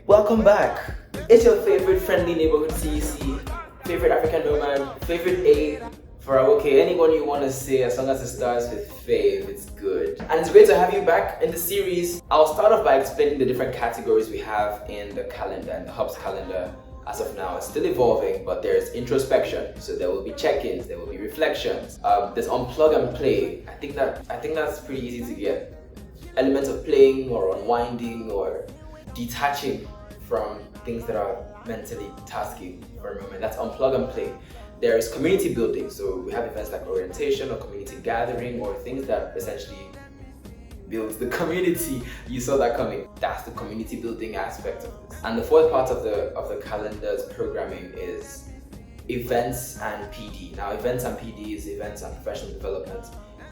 Welcome back. It's your favorite friendly neighborhood CEC, favorite African nomad, favorite A for okay, anyone you want to say as long as it starts with fave, it's good. And it's great to have you back in the series. I'll start off by explaining the different categories we have in the calendar, in the Hub's calendar. As of now, it's still evolving, but there's introspection. So there will be check-ins, there will be reflections. There's unplug and play. I think that's pretty easy to get. Elements of playing or unwinding or detaching from things that are mentally tasking for a moment. That's unplug and play. There's community building. So we have events like orientation or community gathering or things that essentially builds the community. You saw that coming. That's the community building aspect of this. And the fourth part of the calendar's programming is events and PD. Now, events and PD is events and professional development.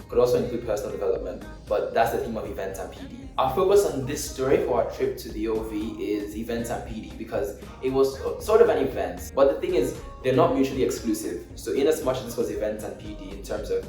Could also include personal development, but that's the theme of events and PD. Our focus on this story for our trip to the OV is events and PD because it was sort of an event. But the thing is, they're not mutually exclusive. So in as much as this was events and PD in terms of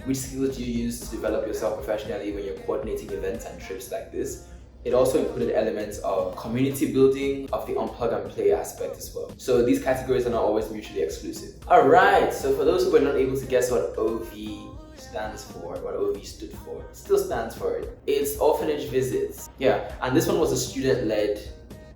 which skills do you use to develop yourself professionally when you're coordinating events and trips like this, it also included elements of community building, of the unplug and play aspect as well. So these categories are not always mutually exclusive. Alright, so for those who were not able to guess what OV stands for, what OV stood for, it still stands for it. It's orphanage visits. Yeah, and this one was a student-led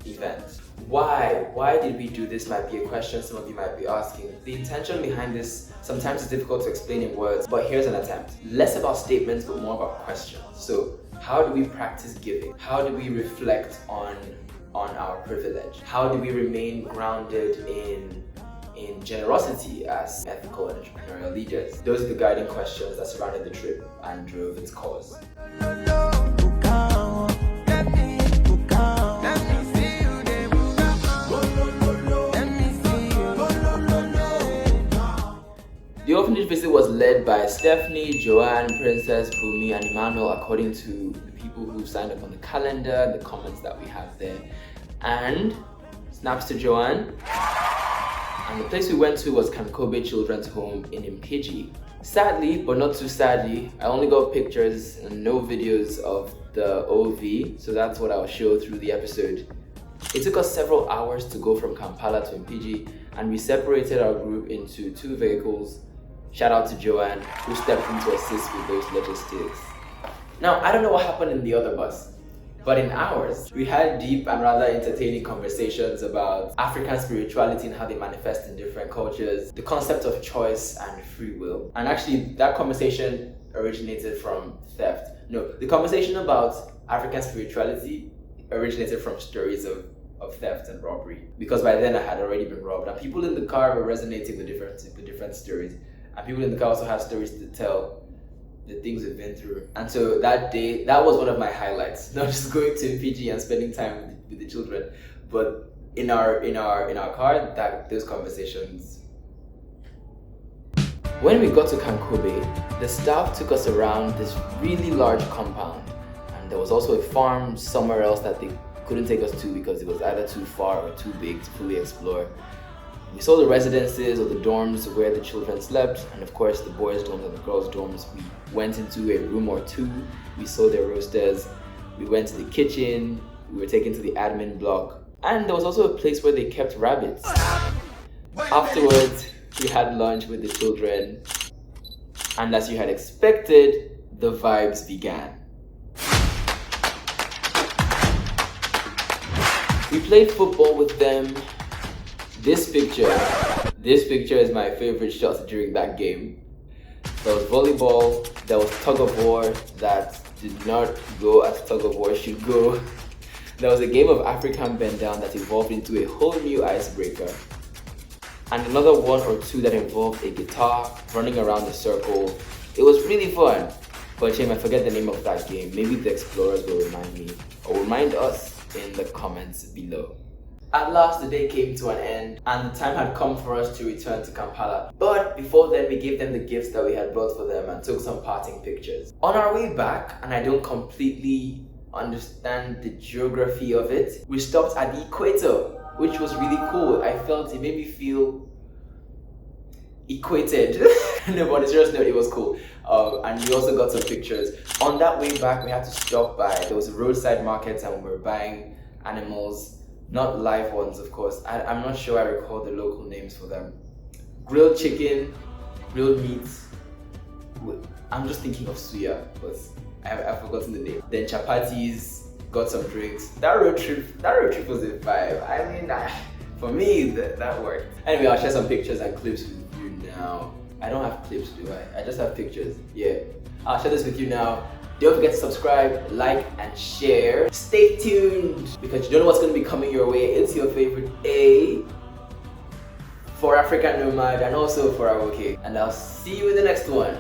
event. Why did we do this might be a question some of you might be asking. The intention behind this sometimes is difficult to explain in words, but here's an attempt. Less about statements, but more about questions. So how do we practice giving? How do we reflect on our privilege? How do we remain grounded in generosity as ethical and entrepreneurial leaders? Those are the guiding questions that surrounded the trip and drove its cause. The orphanage visit was led by Stephanie, Joanne, Princess, Bumi, and Emmanuel, according to the people who signed up on the calendar, the comments that we have there. And snaps to Joanne. And the place we went to was Kankobe Children's Home in Mpigi. Sadly, but not too sadly, I only got pictures and no videos of the OV, so that's what I'll show through the episode. It took us several hours to go from Kampala to Mpigi, and we separated our group into 2 vehicles. Shout out to Joanne, who stepped in to assist with those logistics. Now, I don't know what happened in the other bus, but in ours, we had deep and rather entertaining conversations about African spirituality and how they manifest in different cultures, the concept of choice and free will. And actually, that conversation originated from theft. No, the conversation about African spirituality originated from stories of theft and robbery. Because by then I had already been robbed, and people in the car were resonating with different stories. And people in the car also have stories to tell, the things we've been through. And so that day, that was one of my highlights. Not just going to PG and spending time with the children, but in our car, those conversations. When we got to Kankobe, the staff took us around this really large compound, and there was also a farm somewhere else that they couldn't take us to because it was either too far or too big to fully explore. We saw the residences or the dorms where the children slept, and of course the boys' dorms and the girls' dorms. We went into a room or 2, we saw their roasters, we went to the kitchen, we were taken to the admin block, and there was also a place where they kept rabbits. Afterwards, we had lunch with the children, and as you had expected, the vibes began. We played football with them. This picture is my favorite shot during that game. There was volleyball, there was tug of war that did not go as tug of war should go. There was a game of African bend down that evolved into a whole new icebreaker. And another 1 or 2 that involved a guitar running around a circle. It was really fun. But shame I forget the name of that game. Maybe the explorers will remind me or remind us in the comments below. At last, the day came to an end, and the time had come for us to return to Kampala. But before then, we gave them the gifts that we had brought for them and took some parting pictures. On our way back, and I don't completely understand the geography of it, we stopped at the equator, which was really cool. I felt it made me feel equated. No, but on a serious note, it was cool. And we also got some pictures. On that way back, we had to stop by, there was a roadside market and we were buying animals, not live ones, of course. I'm not sure I recall the local names for them. Grilled chicken, grilled meat. I'm just thinking of suya, but I've forgotten the name. Then chapatis, got some drinks. That road trip was a vibe. I mean, for me, that worked. Anyway, I'll share some pictures and clips with you now. I don't have clips, do I? I just have pictures. Yeah. I'll share this with you now. Don't forget to subscribe, like, and share. Stay tuned because you don't know what's going to be coming your way. It's your favorite A for African Nomad and also for our OK. And I'll see you in the next one.